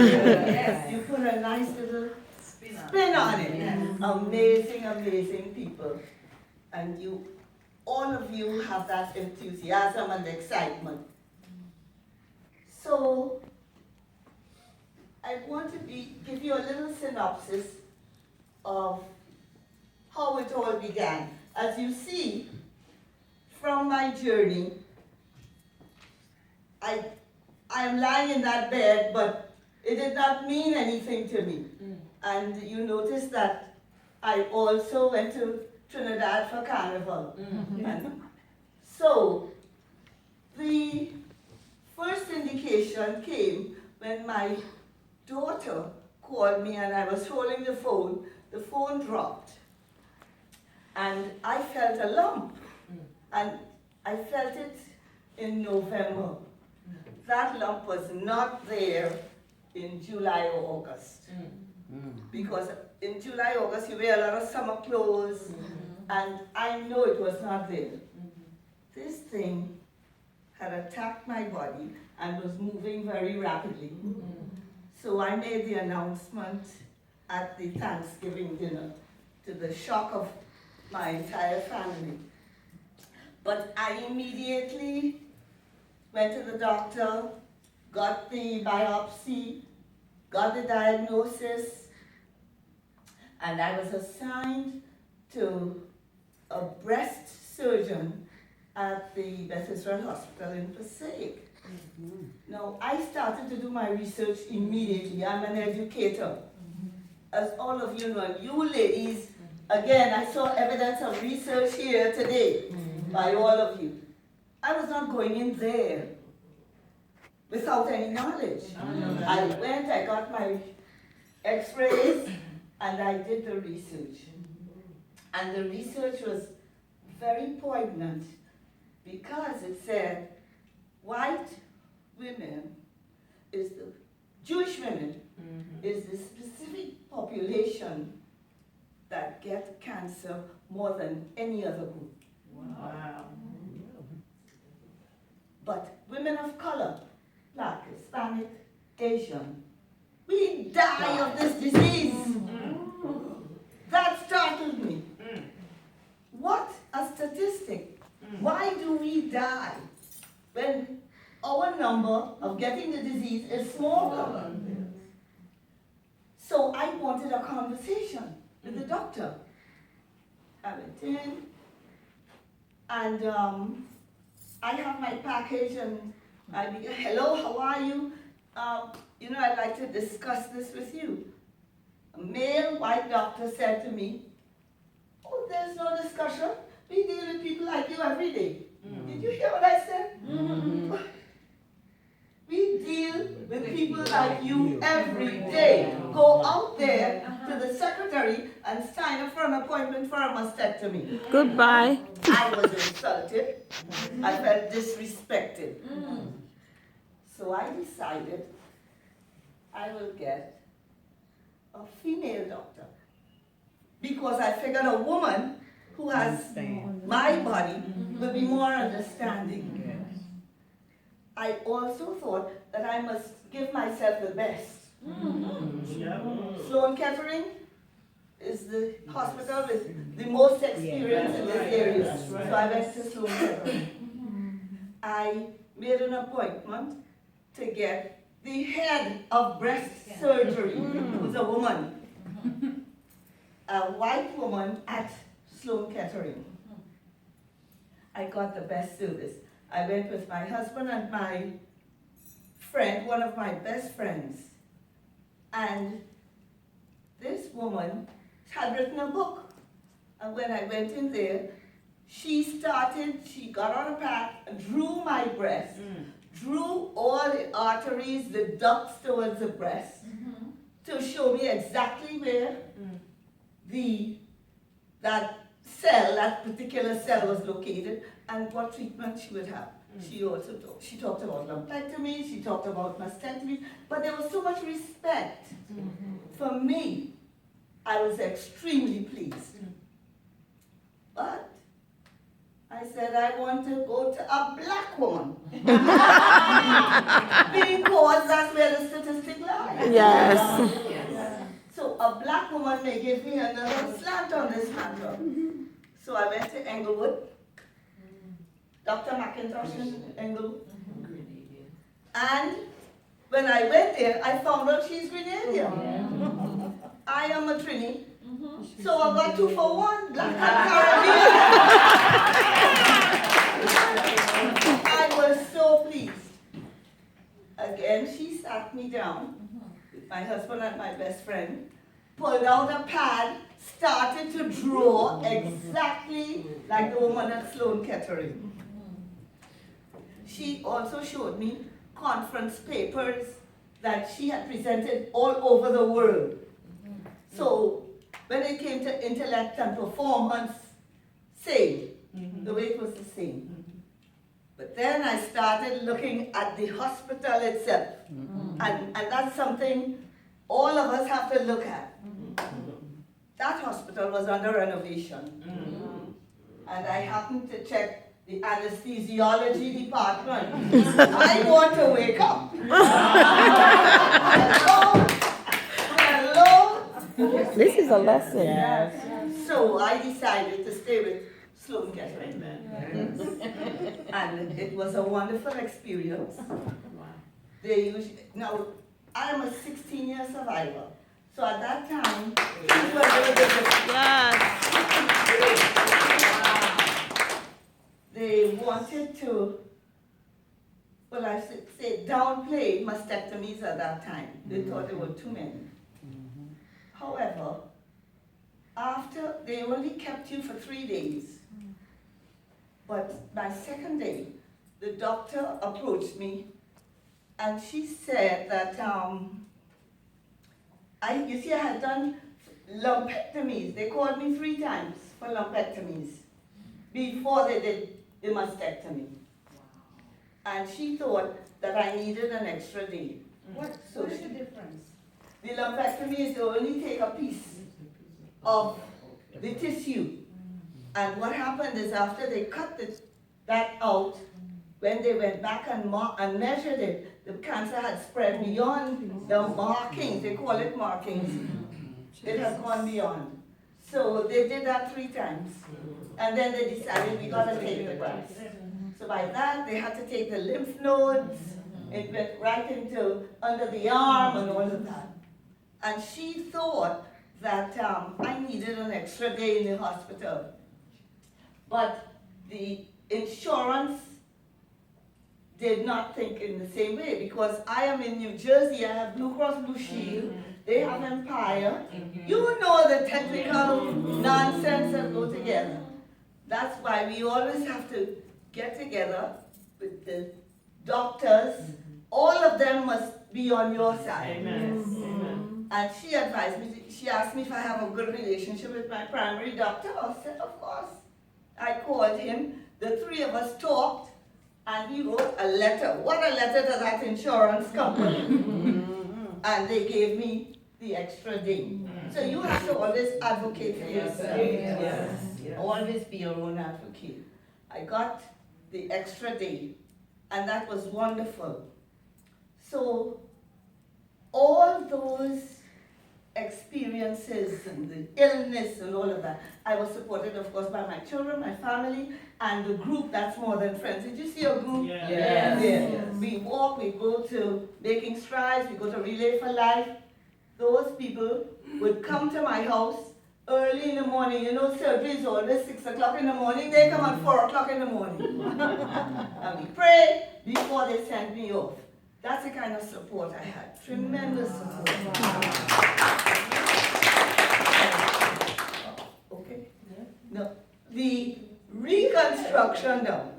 Yes, you put a nice little spin on it. Amazing, amazing people. And you, all of you have that enthusiasm and excitement. So, I want to give you a little synopsis of how it all began. As you see, from my journey, I am lying in that bed, but it did not mean anything to me. And you notice that I also went to Trinidad for Carnival. And so, the first indication came when my daughter called me and I was holding the phone dropped. And I felt a lump. And I felt it in November. That lump was not there in July or August. Because in July, August, you wear a lot of summer clothes, and I know it was not there. This thing had attacked my body and was moving very rapidly. So I made the announcement at the Thanksgiving dinner, to the shock of my entire family. But I immediately went to the doctor, got the biopsy, got the diagnosis, and I was assigned to a breast surgeon at the Beth Israel Hospital in Passaic. Now, I started to do my research immediately. I'm an educator. As all of you know, and you ladies, again, I saw evidence of research here today by all of you. I was not going in there without any knowledge. I went, I got my x-rays, and I did the research. And the research was very poignant because it said white women is the, Jewish women is the specific population that get cancer more than any other group. Wow. But women of color, Black, Hispanic, Asian, we die of this disease. That startled me. What a statistic. Why do we die when our number of getting the disease is smaller? So I wanted a conversation with the doctor. I went in, and I have my package, and I began, hello, how are you? I'd like to discuss this with you. A male white doctor said to me, oh, there's no discussion. We deal with people like you every day. Did you hear what I said? We deal with people like you every day. Go out there to the secretary and sign up for an appointment for a mastectomy. Goodbye. I was insulted. I felt disrespected. So I decided I will get a female doctor. Because I figured a woman who has my body will be more understanding. I also thought that I must give myself the best. Sloan Kettering is the hospital with the most experience in this area. So I went to Sloan Kettering. I made an appointment to get the head of breast surgery, who's a woman. A white woman at Sloan Kettering. I got the best service. I went with my husband and my friend, one of my best friends. And this woman had written a book. And when I went in there, she got on a pad and drew my breast, drew all the arteries, the ducts towards the breast, to show me exactly where that particular cell was located and what treatment she would have. She talked about lumpectomy, she talked about mastectomy, but there was so much respect. For me, I was extremely pleased. But I said I want to go to a black woman. Because that's where the statistic lies. Yes. So a black woman may give me another slant on this matter. So I went to Englewood, Dr. McIntosh in Englewood. And when I went there, I found out she's Grenadian. I am a Trini. So I got 2 for 1, black and Caribbean. I was so pleased. Again, she sat me down with my husband and my best friend, pulled out a pad, started to draw exactly like the woman at Sloan Kettering. She also showed me conference papers that she had presented all over the world. So when it came to intellect and performance, same. The weight was the same. But then I started looking at the hospital itself. And that's something all of us have to look at. That hospital was under renovation. And I happened to check the anesthesiology department. I want to wake up. Hello? This is a lesson. So I decided to stay with Sloan Kettering. And it was a wonderful experience. Now, I am a 16-year survivor. So at that time, things were a little bit different. They wanted to, well, I should say, downplay mastectomies at that time. They thought there were too many. However, after, they only kept you for 3 days. But my second day, the doctor approached me and she said that, you see, I had done lumpectomies. They called me 3 times for lumpectomies before they did the mastectomy. And she thought that I needed an extra day. What is the difference? The lumpectomy is they only take a piece of the tissue. And what happened is after they cut that out, when they went back and measured it, the cancer had spread beyond the markings. They call it markings. It has gone beyond. So they did that 3 times. And then they decided we got to take the breast. So by that, they had to take the lymph nodes. It went right into under the arm and all of that. And she thought that I needed an extra day in the hospital. But the insurance did not think in the same way because I am in New Jersey, I have Blue Cross Blue Shield, they have Empire. You know the technical nonsense that go together. That's why we always have to get together with the doctors. All of them must be on your side. Amen. And she advised me, she asked me if I have a good relationship with my primary doctor. I said, of course. I called him, the 3 of us talked, and he wrote a letter. What a letter to that insurance company. And they gave me the extra day. So you have to always advocate for yourself. Yes. Always be your own advocate. I got the extra day, and that was wonderful. So all those experiences and the illness and all of that, I was supported, of course, by my children, my family, and the group that's more than friends. Did you see a group? Yes. We walk, we go to Making Strides, we go to Relay for Life. Those people would come to my house early in the morning. You know, surgery is always 6 o'clock in the morning. They come at 4 o'clock in the morning. And we pray before they send me off. That's the kind of support I had. Tremendous support. Okay? No. The reconstruction now.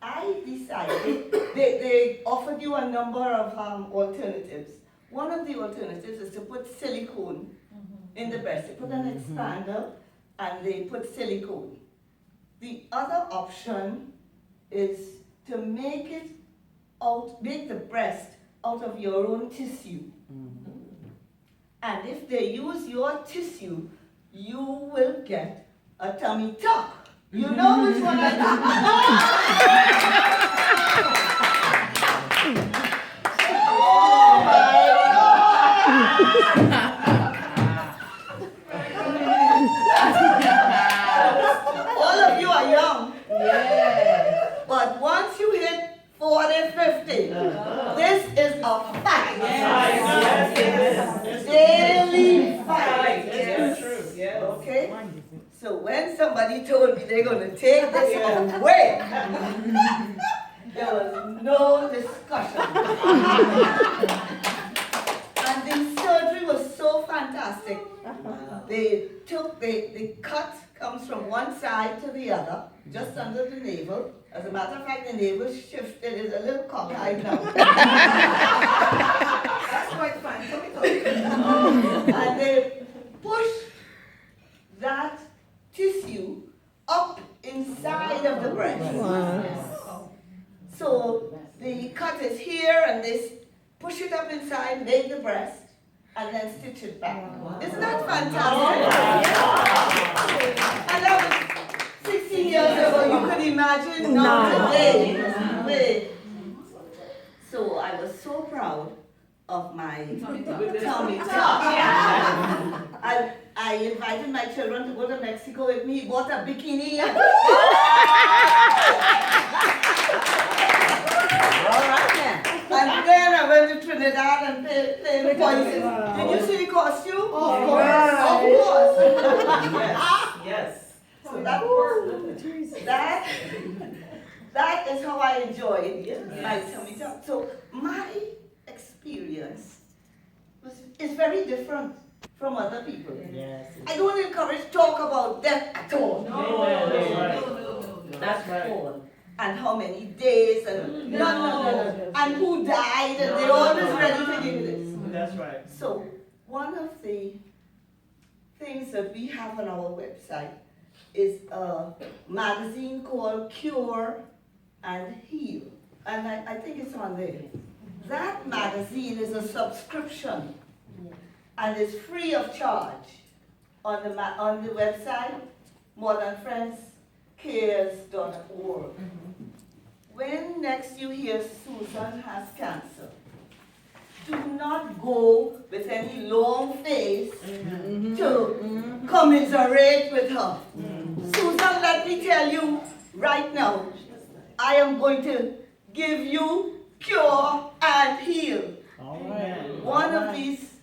I decided, they offered you a number of alternatives. One of the alternatives is to put silicone in the breast. They put an expander and they put silicone. The other option is to make the breast out of your own tissue. And if they use your tissue, you will get a tummy tuck. You know which one I'm talking about? Oh my God! All of you are young, Yeah. but once you hit 40, 50, this is a fight. Daily fight. Yes. True. Yes. Okay? So when somebody told me they're going to take this away, there was no discussion. And the surgery was so fantastic. The cut comes from one side to the other, just under the navel. As a matter of fact, the navel shifted, it's a little cockeyed now. That's quite fine. And they push that tissue up inside of the breast. Wow. So the cut is here, and they push it up inside, make the breast, and then stitch it back. Isn't that fantastic? And that was 16 years ago. You could imagine not today. So I was so proud of my tummy tuck. I invited my children to go to Mexico with me, bought a bikini. And then I went to Trinidad and played voices. Did you see the costume? Of course. Yes. So that is how I enjoyed my tummy tuck. So my experience is very different from other people. Yes. I don't encourage talk about death at all. No. That's right. All. And how many days and no. And who died, and they're always ready to give you this. That's right. So one of the things that we have on our website is a magazine called Cure and Heal. And I think it's on there. That magazine is a subscription and is free of charge on the website, modernfriendscares.org. When next you hear Susan has cancer, do not go with any long face to commiserate with her. Susan, let me tell you right now, I am going to give you cure and heal. All right. One of these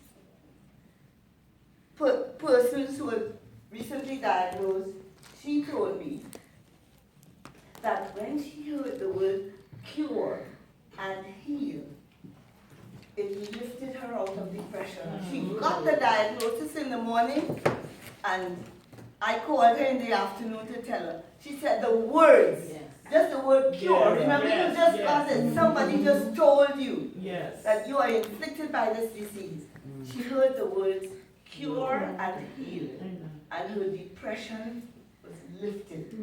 persons who was recently diagnosed, she told me that when she heard the word cure and heal, it lifted her out of depression. She got the diagnosis in the morning, and I called her in the afternoon to tell her. She said the words, just the word cure. Remember, you just got it. Somebody just told you that you are inflicted by this disease. She heard the words cure and heal, and her depression was lifted.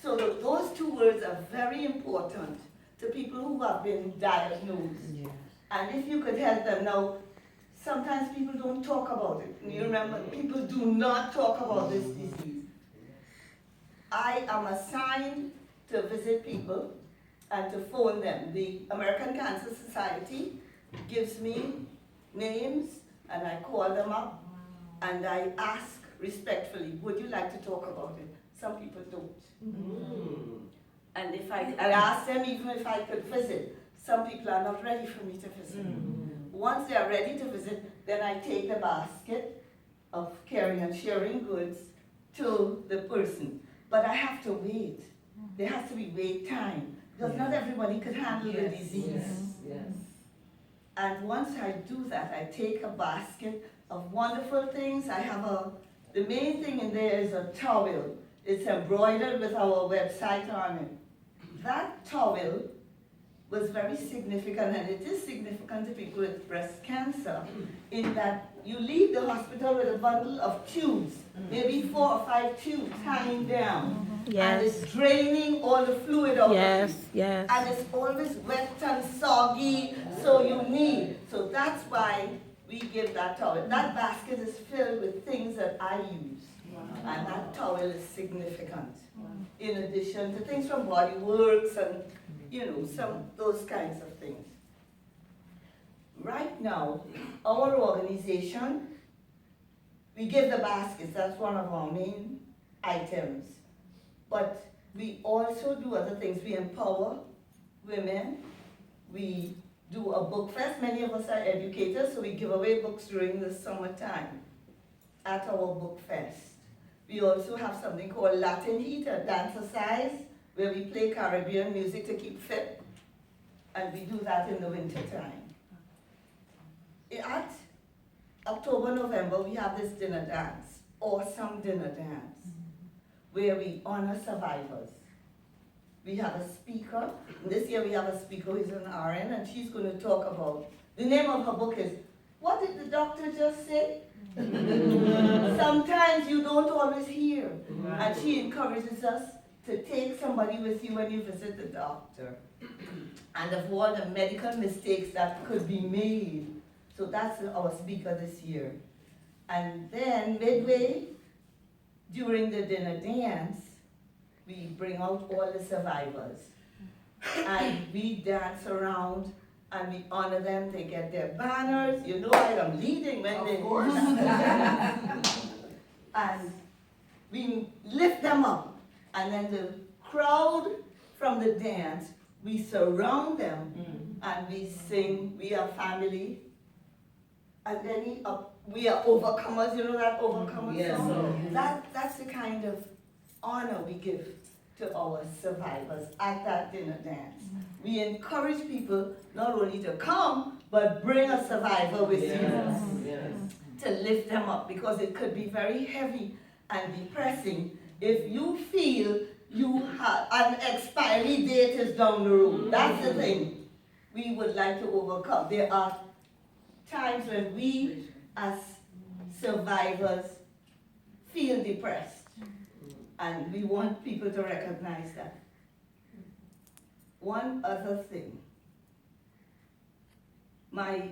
So those two words are very important to people who have been diagnosed. And if you could help them now, sometimes people don't talk about it. You remember, people do not talk about this disease. I am assigned to visit people and to phone them. The American Cancer Society gives me names, and I call them up, and I ask respectfully, would you like to talk about it? Some people don't. And if I ask them even if I could visit, some people are not ready for me to visit. Once they are ready to visit, then I take the basket of caring and sharing goods to the person. But I have to wait. There has to be wait time, because not everybody could handle the disease. And once I do that, I take a basket of wonderful things. I have the main thing in there is a towel. It's embroidered with our website on it. That towel was very significant, and it is significant to people with breast cancer, in that you leave the hospital with a bundle of tubes, maybe 4 or 5 tubes hanging down. And it's draining all the fluid out of you. And it's always wet and soggy, so you need. So that's why we give that towel. That basket is filled with things that I use. And that towel is significant. In addition to things from Body Works and, some those kinds of things. right now, our organization, we give the baskets, that's one of our main items. But we also do other things. We empower women. We do a book fest. Many of us are educators, so we give away books during the summertime at our book fest. We also have something called Latin Heat, a dancercise, where we play Caribbean music to keep fit, and we do that in the winter time. At October, November, we have this dinner dance, awesome dinner dance, where we honor survivors. We have a speaker. This year we have a speaker who's an RN, and she's going to talk about, the name of her book is, What Did the Doctor Just Say? Sometimes you don't always hear. And she encourages us to take somebody with you when you visit the doctor, and of all the medical mistakes that could be made. So that's our speaker this year. And then midway, during the dinner dance, we bring out all the survivors. And we dance around and we honor them. They get their banners. You know I am leading when they and we lift them up. And then the crowd from the dance, we surround them and we sing, We Are Family. And then we are overcomers, you know that overcomer Yes. song? That's the kind of honor we give to our survivors at that dinner dance. We encourage people not only to come, but bring a survivor with you to lift them up, because it could be very heavy and depressing if you feel you have an expiry date is down the road. That's the thing we would like to overcome. There are times when we as survivors feel depressed, and we want people to recognize that. One other thing, my